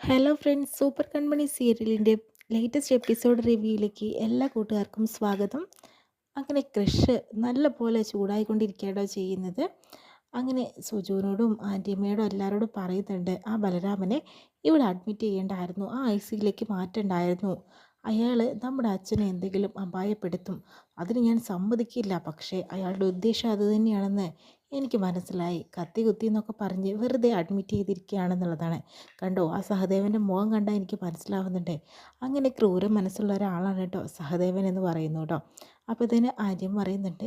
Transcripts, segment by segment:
Hello friends, super കൺമണി സീരിയലിൻ്റെ latest episode റിവ്യൂയിലേക്ക് എല്ലാ കൂട്ടുകാർക്കും സ്വാഗതം. അങ്ങനെ ക്രഷ് നല്ല പോലെ ചൂടായിക്കൊണ്ടിരിക്കുകയാണോ ചെയ്യുന്നത്. അങ്ങനെ സുജുവിനോടും ആൻറ്റിയമ്മയോടും എല്ലാവരോടും പറയുന്നുണ്ട്, ആ ബലരാമനെ ഇവിടെ അഡ്മിറ്റ് ചെയ്യേണ്ടായിരുന്നു, ആ ഐ സിയിലേക്ക് മാറ്റണ്ടായിരുന്നു. അയാൾ നമ്മുടെ അച്ഛനെ എന്തെങ്കിലും അപായപ്പെടുത്തും, അതിന് ഞാൻ സമ്മതിക്കില്ല. പക്ഷേ അയാളുടെ ഉദ്ദേശം അതുതന്നെയാണെന്ന് എനിക്ക് മനസ്സിലായി. കത്തി കുത്തി എന്നൊക്കെ പറഞ്ഞ് വെറുതെ അഡ്മിറ്റ് ചെയ്തിരിക്കുകയാണെന്നുള്ളതാണ്. കണ്ടോ, ആ സഹദേവൻ്റെ മുഖം കണ്ടാൽ എനിക്ക് മനസ്സിലാവുന്നുണ്ട്. അങ്ങനെ ക്രൂര മനസ്സുള്ള ഒരാളാണ് കേട്ടോ സഹദേവൻ എന്ന് പറയുന്നു കേട്ടോ. അപ്പോൾ ഇതിന് ആര്യം പറയുന്നുണ്ട്,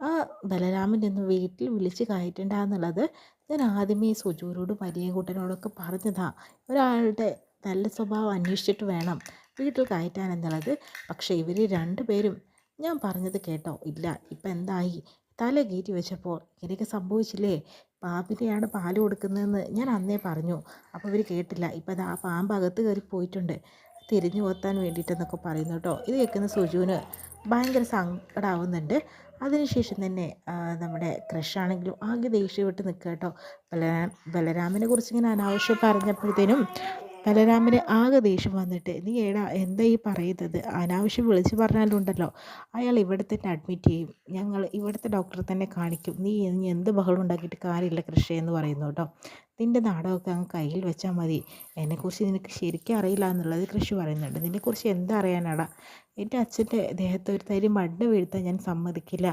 ആ ബലരാമൻ്റെ ഒന്ന് വീട്ടിൽ വിളിച്ച് കയറ്റണ്ടെന്നുള്ളത് ഞാൻ ആദ്യമേ സുജുവിനോടും മരിയൻകുട്ടനോടൊക്കെ പറഞ്ഞതാ. ഒരാളുടെ നല്ല സ്വഭാവം അന്വേഷിച്ചിട്ട് വേണം വീട്ടിൽ കയറ്റാൻ എന്നുള്ളത്. പക്ഷേ ഇവർ രണ്ടുപേരും ഞാൻ പറഞ്ഞത് കേട്ടോ ഇല്ല. ഇപ്പം എന്തായി, തല കയറ്റി വെച്ചപ്പോൾ ഇങ്ങനെയൊക്കെ സംഭവിച്ചില്ലേ. പാമ്പിനെയാണ് പാല് കൊടുക്കുന്നതെന്ന് ഞാൻ അന്നേ പറഞ്ഞു. അപ്പോൾ ഇവർ കേട്ടില്ല. ഇപ്പം അത് ആ പാമ്പ് അകത്ത് കയറി പോയിട്ടുണ്ട് തിരിഞ്ഞു കൊത്താൻ വേണ്ടിയിട്ടെന്നൊക്കെ പറയുന്നു കേട്ടോ. ഇത് കേൾക്കുന്ന സുജുവിന് ഭയങ്കര സങ്കടമാവുന്നുണ്ട്. അതിനുശേഷം തന്നെ നമ്മുടെ ക്രഷാണെങ്കിലും ആകെ ദേഷ്യപ്പെട്ട് നിൽക്കുക കേട്ടോ. ബലരാമനെ കുറിച്ച് ഇങ്ങനെ അനാവശ്യം പറഞ്ഞപ്പോഴത്തേനും ബലരാമന് ആകെ ദേഷ്യം വന്നിട്ട്, നീ ഏടാ എന്താ ഈ പറയുന്നത്, അനാവശ്യം വിളിച്ച് പറഞ്ഞാലുണ്ടല്ലോ അയാൾ ഇവിടെ തന്നെ അഡ്മിറ്റ് ചെയ്യും, ഞങ്ങൾ ഇവിടുത്തെ ഡോക്ടറെ തന്നെ കാണിക്കും, നീ ഇനി എന്ത് ബഹളം ഉണ്ടാക്കിയിട്ട് കാര്യമില്ല കൃഷി എന്ന് പറയുന്നു കേട്ടോ. നിൻ്റെ നാടകമൊക്കെ അങ്ങ് കയ്യിൽ വെച്ചാൽ മതി, എന്നെക്കുറിച്ച് നിനക്ക് ശരിക്കും അറിയില്ല എന്നുള്ളത് കൃഷി പറയുന്നുണ്ട്. നിന്നെക്കുറിച്ച് എന്താ അറിയാനാടാ, എൻ്റെ അച്ഛൻ്റെ ദേഹത്ത് ഒരു തരി മണ്ണ് വീഴ്ത്താൻ ഞാൻ സമ്മതിക്കില്ല,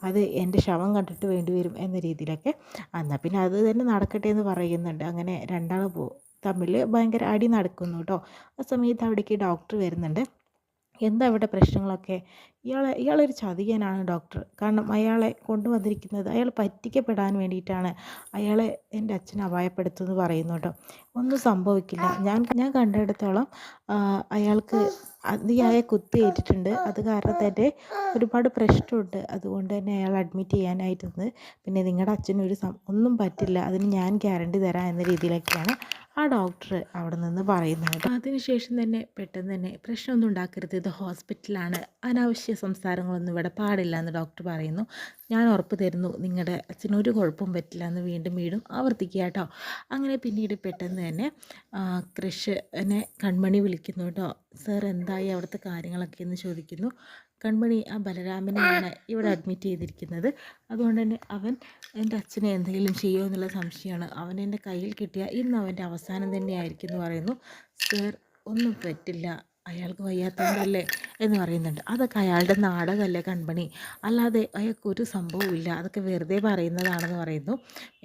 അത് എൻ്റെ ശവം കണ്ടിട്ട് വേണ്ടി വരും എന്ന രീതിയിലൊക്കെ. എന്നാൽ പിന്നെ അത് തന്നെ നടക്കട്ടെ എന്ന് പറയുന്നുണ്ട്. അങ്ങനെ രണ്ടാൾ തമ്മിൽ ഭയങ്കര അടി നടക്കുന്നു കേട്ടോ. ആ സമയത്ത് അവിടേക്ക് ഡോക്ടർ വരുന്നുണ്ട്. എന്താ ഇവിടെ പ്രശ്നങ്ങളൊക്കെ, ഇയാളൊരു ചതിയനാണ് ഡോക്ടർ. കാരണം അയാളെ കൊണ്ടുവന്നിരിക്കുന്നത് അയാൾ പറ്റിക്കപ്പെടാൻ വേണ്ടിയിട്ടാണ്. അയാളെ എൻ്റെ അച്ഛനെ അപായപ്പെടുത്തുമെന്ന് പറയുന്നു കേട്ടോ. ഒന്നും സംഭവിക്കില്ല, ഞാൻ കണ്ടിടത്തോളം അയാൾക്ക് അതിയായ കുത്തേറ്റിട്ടുണ്ട്. അത് കാരണം തന്നെ ഒരുപാട് പ്രശ്നമുണ്ട്. അതുകൊണ്ട് തന്നെ അയാൾ അഡ്മിറ്റ് ചെയ്യാനായിട്ടുണ്ട്. പിന്നെ നിങ്ങളുടെ അച്ഛനൊരു ഒന്നും പറ്റില്ല, അതിന് ഞാൻ ഗ്യാരണ്ടി തരാം എന്ന രീതിയിലൊക്കെയാണ് ആ ഡോക്ടർ അവിടെ നിന്ന് പറയുന്നത്. അതിനുശേഷം തന്നെ പെട്ടെന്ന് തന്നെ പ്രശ്നമൊന്നും ഉണ്ടാക്കരുത്, ഇത് ഹോസ്പിറ്റലാണ്, അനാവശ്യ സംസാരങ്ങളൊന്നും ഇവിടെ പാടില്ല എന്ന് ഡോക്ടർ പറയുന്നു. ഞാൻ ഉറപ്പ് തരുന്നു നിങ്ങളുടെ അച്ഛനൊരു കുഴപ്പവും പറ്റില്ല എന്ന് വീണ്ടും വീണ്ടും ആവർത്തിക്കുക കേട്ടോ. അങ്ങനെ പിന്നീട് പെട്ടെന്ന് തന്നെ കൃഷിനെ കൺമണി വിളിക്കുന്നു കേട്ടോ. സാർ എന്തായി അവിടുത്തെ കാര്യങ്ങളൊക്കെ എന്ന് ചോദിക്കുന്നു. കൺമണി, ആ ബലരാമനെയാണ് ഇവിടെ അഡ്മിറ്റ് ചെയ്തിരിക്കുന്നത്, അതുകൊണ്ട് തന്നെ അവൻ എൻ്റെ അച്ഛനെ എന്തെങ്കിലും ചെയ്യുമോ എന്നുള്ള സംശയമാണ്. അവൻ എൻ്റെ കയ്യിൽ കിട്ടിയാൽ ഇന്ന് അവൻ്റെ അവസാനം തന്നെയായിരിക്കും എന്ന് പറയുന്നു. സർ, ഒന്നും പറ്റില്ല, അയാൾക്ക് വയ്യാത്തതുകൊണ്ടല്ലേ എന്ന് പറയുന്നുണ്ട്. അതൊക്കെ അയാളുടെ നാടകമല്ലേ കൺമണി, അല്ലാതെ അയാൾക്കൊരു സംഭവമില്ല, അതൊക്കെ വെറുതെ പറയുന്നതാണെന്ന് പറയുന്നു.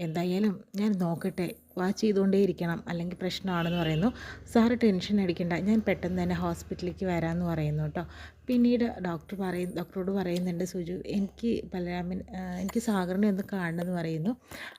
എന്തായാലും ഞാൻ നോക്കട്ടെ, വാച്ച് ചെയ്തുകൊണ്ടേ ഇരിക്കണം, അല്ലെങ്കിൽ പ്രശ്നമാണെന്ന് പറയുന്നു. സാറ് ടെൻഷൻ അടിക്കണ്ട, ഞാൻ പെട്ടെന്ന് തന്നെ ഹോസ്പിറ്റലിലേക്ക് വരാമെന്ന് പറയുന്നു കേട്ടോ. പിന്നീട് ഡോക്ടറോട് പറയുന്നുണ്ട്, സുജു എനിക്ക് എനിക്ക് സാഗറിനെ ഒന്ന് കാണണമെന്ന് പറയുന്നു.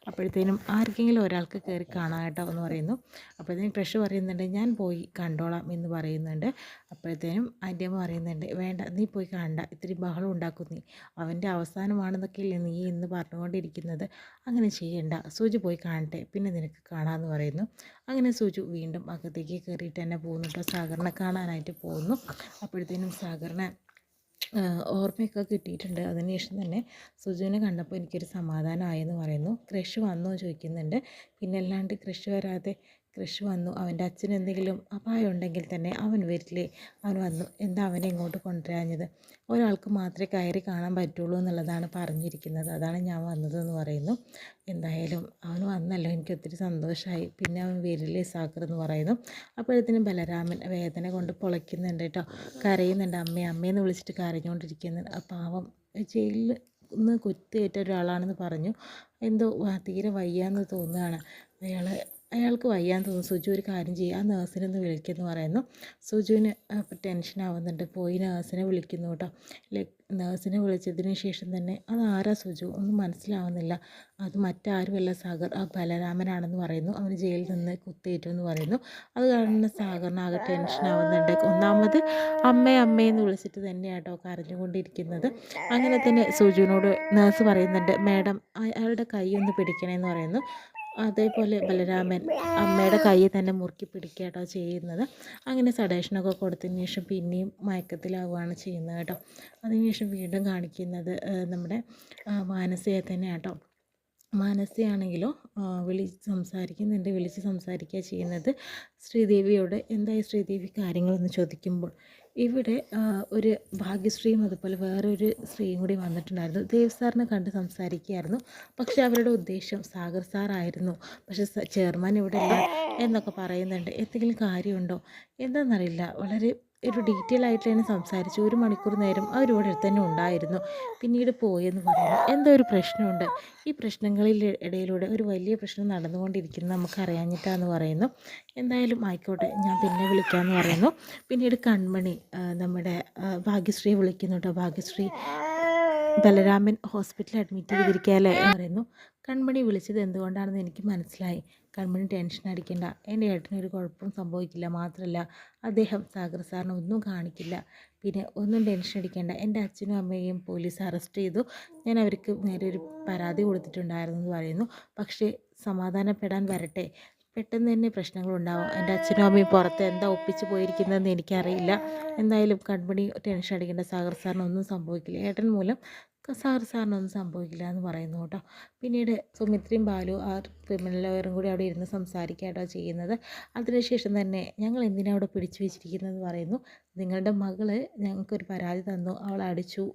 അപ്പോഴത്തേനും ആർക്കെങ്കിലും ഒരാൾക്ക് കയറി കാണാം കേട്ടോ എന്ന് പറയുന്നു. അപ്പോഴത്തേനും ക്രഷ് പറയുന്നുണ്ട്, ഞാൻ പോയി കണ്ടോളാം എന്ന് പറയുന്നുണ്ട്. അപ്പോഴത്തേനും ആൻറ്റിയമ്മ പറയുന്നുണ്ട്, വേണ്ട, നീ പോയി കാണണ്ട, ഇത്തിരി ബഹളം ഉണ്ടാക്കും നീ, അവൻ്റെ അവസാനമാണെന്നൊക്കെയല്ലേ നീ ഇന്ന് പറഞ്ഞുകൊണ്ടിരിക്കുന്നത്, അങ്ങനെ ചെയ്യണ്ട, സുജു പോയി കാണട്ടെ, പിന്നെ നിനക്ക് കാണാമെന്ന് പറയുന്നു. അങ്ങനെ സുജു വീണ്ടും അകത്തേക്ക് കയറിയിട്ട് തന്നെ പോകുന്നു കേട്ടോ, സാഗറിനെ കാണാനായിട്ട് പോകുന്നു. അപ്പോഴത്തേനും സാഗറിനെ ഓർമ്മയൊക്കെ കിട്ടിയിട്ടുണ്ട്. അതിനുശേഷം തന്നെ സുജുവിനെ കണ്ടപ്പോൾ എനിക്കൊരു സമാധാനമായെന്ന് പറയുന്നു. ക്രഷ് വന്നോ ചോദിക്കുന്നുണ്ട്. പിന്നെ അല്ലാണ്ട് ക്രഷ് വരാതെ, ക്രഷ് വന്നു, അവൻ്റെ അച്ഛന് എന്തെങ്കിലും അപായം ഉണ്ടെങ്കിൽ തന്നെ അവൻ വരില്ലേ, അവൻ വന്നു, എന്താ അവനെ ഇങ്ങോട്ട് കൊണ്ടുവരാഞ്ഞത്, ഒരാൾക്ക് മാത്രമേ കയറി കാണാൻ പറ്റുള്ളൂ എന്നുള്ളതാണ് പറഞ്ഞിരിക്കുന്നത്, അതാണ് ഞാൻ വന്നതെന്ന് പറയുന്നു. എന്തായാലും അവൻ വന്നല്ലോ, എനിക്ക് ഒത്തിരി സന്തോഷമായി, പിന്നെ അവൻ വരില്ലേ സാഗർ എന്ന് പറയുന്നു. അപ്പോഴത്തേനും ബലരാമൻ വേദന കൊണ്ട് പൊളയ്ക്കുന്നുണ്ട് കേട്ടോ, കരയുന്നുണ്ട്, അമ്മയെന്ന് വിളിച്ചിട്ട് കരഞ്ഞുകൊണ്ടിരിക്കുന്നുണ്ട്. ആ പാവം ജയിലിൽ നിന്ന് കുത്തേറ്റ ഒരാളാണെന്ന് പറഞ്ഞു, എന്തോ തീരെ വയ്യാന്ന് തോന്നുകയാണ്, അയാൾക്ക് വയ്യാന്ന് തോന്നുന്നു. സുജു ഒരു കാര്യം ചെയ്യുക, ആ നേഴ്സിനൊന്ന് വിളിക്കുമെന്ന് പറയുന്നു. സുജുവിന് ടെൻഷൻ ആവുന്നുണ്ട്, പോയി നേഴ്സിനെ വിളിക്കുന്നു കേട്ടോ. നേഴ്സിനെ വിളിച്ചതിന് ശേഷം തന്നെ, അതാരാ സുജു ഒന്നും മനസ്സിലാവുന്നില്ല, അത് മറ്റാരുമല്ല സാഗർ, ആ ബലരാമനാണെന്ന് പറയുന്നു, അവന് ജയിലിൽ നിന്ന് കുത്തേറ്റു എന്ന് പറയുന്നു. അത് കാണുന്ന സാഗറിന് ആകെ ടെൻഷൻ ആവുന്നുണ്ട്. ഒന്നാമത് അമ്മയെന്ന് വിളിച്ചിട്ട് തന്നെയാട്ടോ കരഞ്ഞുകൊണ്ടിരിക്കുന്നത്. അങ്ങനെ തന്നെ സുജുവിനോട് നേഴ്സ് പറയുന്നുണ്ട്, മാഡം അയാളുടെ കൈ ഒന്ന് പിടിക്കണമെന്ന് പറയുന്നു. അതേപോലെ ബലരാമൻ അമ്മയുടെ കൈ തന്നെ മുറുക്കി പിടിക്കുക കേട്ടോ ചെയ്യുന്നത്. അങ്ങനെ സഡേഷനൊക്കെ കൊടുത്തതിന് ശേഷം പിന്നെയും മയക്കത്തിലാവുകയാണ് ചെയ്യുന്നത് കേട്ടോ. അതിനുശേഷം വീണ്ടും കാണിക്കുന്നത് നമ്മുടെ മാനസയെ തന്നെ കേട്ടോ. മാനസയാണെങ്കിലോ വിളിച്ച് സംസാരിക്കുക ചെയ്യുന്നത്. ശ്രീദേവിയോട് എന്തായി ശ്രീദേവി കാര്യങ്ങളെന്ന് ചോദിക്കുമ്പോൾ ഇവിടെ ഒരു ഭാഗ്യശ്രീയും അതുപോലെ വേറൊരു സ്ത്രീയും കൂടി വന്നിട്ടുണ്ടായിരുന്നു. ദേവ് സാറിനെ കണ്ട് സംസാരിക്കുകയായിരുന്നു. പക്ഷേ അവരുടെ ഉദ്ദേശം സാഗർ സാറായിരുന്നു. പക്ഷേ ചെയർമാൻ ഇവിടെ ഇല്ല എന്നൊക്കെ പറയുന്നുണ്ട്. എന്തെങ്കിലും കാര്യമുണ്ടോ എന്താണെന്നറിയില്ല. വളരെ ഒരു ഡീറ്റെയിൽ ആയിട്ട് തന്നെ സംസാരിച്ചു. 1 മണിക്കൂർ നേരം അവരിവിടെ തന്നെ ഉണ്ടായിരുന്നു. പിന്നീട് പോയെന്ന് പറയുന്നു. എന്തോ ഒരു പ്രശ്നമുണ്ട്. ഈ പ്രശ്നങ്ങളിൽ ഇടയിലൂടെ ഒരു വലിയ പ്രശ്നം നടന്നുകൊണ്ടിരിക്കുന്നത് നമുക്കറിയാഞ്ഞിട്ടാന്ന് പറയുന്നു. എന്തായാലും ആയിക്കോട്ടെ, ഞാൻ പിന്നെ വിളിക്കാമെന്ന് പറയുന്നു. പിന്നീട് കൺമണി നമ്മുടെ ഭാഗ്യശ്രീയെ വിളിക്കുന്നു കേട്ടോ. ഭാഗ്യശ്രീ ബലരാമൻ ഹോസ്പിറ്റലിൽ അഡ്മിറ്റ് ചെയ്തിരിക്കുകയല്ലേ എന്ന് പറയുന്നു. കൺമണി വിളിച്ചത് എന്തുകൊണ്ടാണെന്ന് എനിക്ക് മനസ്സിലായി. കൺമണി ടെൻഷൻ അടിക്കണ്ട, എൻ്റെ ഏട്ടനൊരു കുഴപ്പവും സംഭവിക്കില്ല. മാത്രമല്ല അദ്ദേഹം സാഗർ സാറിന് ഒന്നും കാണിക്കില്ല. പിന്നെ ഒന്നും ടെൻഷൻ അടിക്കേണ്ട, എൻ്റെ അച്ഛനും അമ്മയെയും പോലീസ് അറസ്റ്റ് ചെയ്തു. ഞാൻ അവർക്ക് നേരെ ഒരു പരാതി കൊടുത്തിട്ടുണ്ടായിരുന്നു എന്ന് പറയുന്നു. പക്ഷേ സമാധാനപ്പെടാൻ വരട്ടെ, പെട്ടെന്ന് തന്നെ പ്രശ്നങ്ങളുണ്ടാവും. എൻ്റെ അച്ഛനും അമ്മയും പുറത്ത് എന്താ ഒപ്പിച്ച് പോയിരിക്കുന്നതെന്ന് എനിക്കറിയില്ല. എന്തായാലും കൺമണി ടെൻഷൻ അടിക്കേണ്ട, സാഗർ സാറിനൊന്നും സംഭവിക്കില്ല. ഏട്ടൻ മൂലം സാഗർ സാറിനൊന്നും സംഭവിക്കില്ല എന്ന് പറയുന്നു കേട്ടോ. പിന്നീട് സുമിത്രയും ബാലു ആ ക്രിമിനൽ ലോയറും കൂടി അവിടെ ഇരുന്ന് സംസാരിക്കുകയാട്ടോ ചെയ്യുന്നത്. അതിനുശേഷം തന്നെ ഞങ്ങൾ എന്തിനാണ് അവിടെ പിടിച്ചു വെച്ചിരിക്കുന്നതെന്ന് പറയുന്നു. നിങ്ങളുടെ മകള് ഞങ്ങൾക്കൊരു പരാതി തന്നു, അവൾ അടിച്ചു,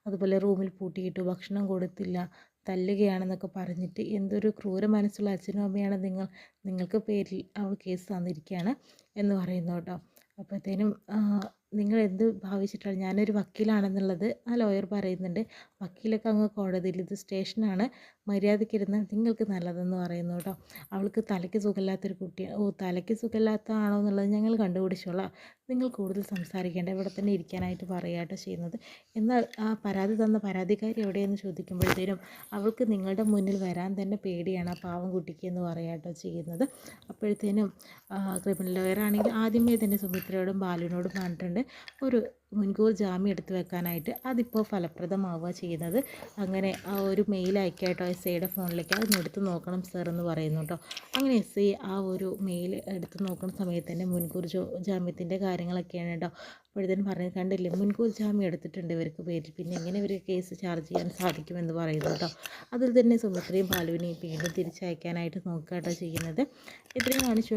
അതുപോലെ റൂമിൽ പൂട്ടിയിട്ടു, ഭക്ഷണം കൊടുത്തില്ല, തല്ലുകയാണെന്നൊക്കെ പറഞ്ഞിട്ട് എന്തൊരു ക്രൂര മനസ്സുള്ള അച്ഛനും അമ്മയാണ് നിങ്ങൾക്ക് പേരിൽ അവൾ കേസ് തന്നിരിക്കുകയാണ് എന്ന് പറയുന്നു കേട്ടോ. അപ്പോഴത്തേനും നിങ്ങൾ എന്ത് ഭാവിച്ചിട്ടാണ്, ഞാനൊരു വക്കീലാണെന്നുള്ളത് ആ ലോയർ പറയുന്നുണ്ട്. വക്കീലൊക്കെ അങ്ങ് കോടതിയിൽ, ഇത് സ്റ്റേഷനാണ്, മര്യാദയ്ക്കിരുന്ന് നിങ്ങൾക്ക് നല്ലതെന്ന് പറയുന്നു കേട്ടോ. അവൾക്ക് തലയ്ക്ക് സുഖമില്ലാത്തൊരു കുട്ടിയാണ്. തലയ്ക്ക് സുഖമില്ലാത്തതാണോ എന്നുള്ളത് ഞങ്ങൾ കണ്ടുപിടിച്ചോളാം, നിങ്ങൾ കൂടുതൽ സംസാരിക്കേണ്ട, ഇവിടെ തന്നെ ഇരിക്കാനായിട്ട് പറയാട്ടോ ചെയ്യുന്നത്. എന്നാൽ ആ പരാതി തന്ന പരാതിക്കാരി എവിടെയെന്ന് ചോദിക്കുമ്പോഴത്തേനും അവൾക്ക് നിങ്ങളുടെ മുന്നിൽ വരാൻ തന്നെ പേടിയാണ് ആ പാവം കുട്ടിക്ക് എന്ന് പറയാട്ടോ ചെയ്യുന്നത്. അപ്പോഴത്തേനും ക്രിമിനൽ ലോയറാണെങ്കിൽ ആദ്യമേ തന്നെ സുമിത്രയോടും ബാലുവിനോടും പറഞ്ഞിട്ടുണ്ട് ഒരു മുൻകൂർ ജാമ്യം എടുത്തു വെക്കാനായിട്ട്. അതിപ്പോൾ ഫലപ്രദമാവുക ചെയ്യുന്നത്. അങ്ങനെ ആ ഒരു മെയിൽ അയക്കാട്ടോ എസ് ഐയുടെ ഫോണിലേക്ക്, അതൊന്ന് എടുത്ത് നോക്കണം സർ എന്ന് പറയുന്നു കേട്ടോ. അങ്ങനെ എസ് ഐ ആ ഒരു മെയിൽ എടുത്ത് നോക്കുന്ന സമയത്ത് തന്നെ മുൻകൂർ ജാമ്യത്തിൻ്റെ കാര്യങ്ങളൊക്കെയാണ് കേട്ടോ. അപ്പോഴത്തേനും പറഞ്ഞ് കണ്ടില്ലേ, മുൻകൂർ ജാമ്യം എടുത്തിട്ടുണ്ട് ഇവർക്ക് പേരിൽ, പിന്നെ എങ്ങനെ ഇവർ കേസ് ചാർജ് ചെയ്യാൻ സാധിക്കുമെന്ന് പറയുന്നു കേട്ടോ. അതിൽ തന്നെ സുമിത്രയും ബാലുവിനെയും വീണ്ടും തിരിച്ചയക്കാനായിട്ട് നോക്കുക കേട്ടോ ചെയ്യുന്നത്. ഇത്രയും കാണിച്ചു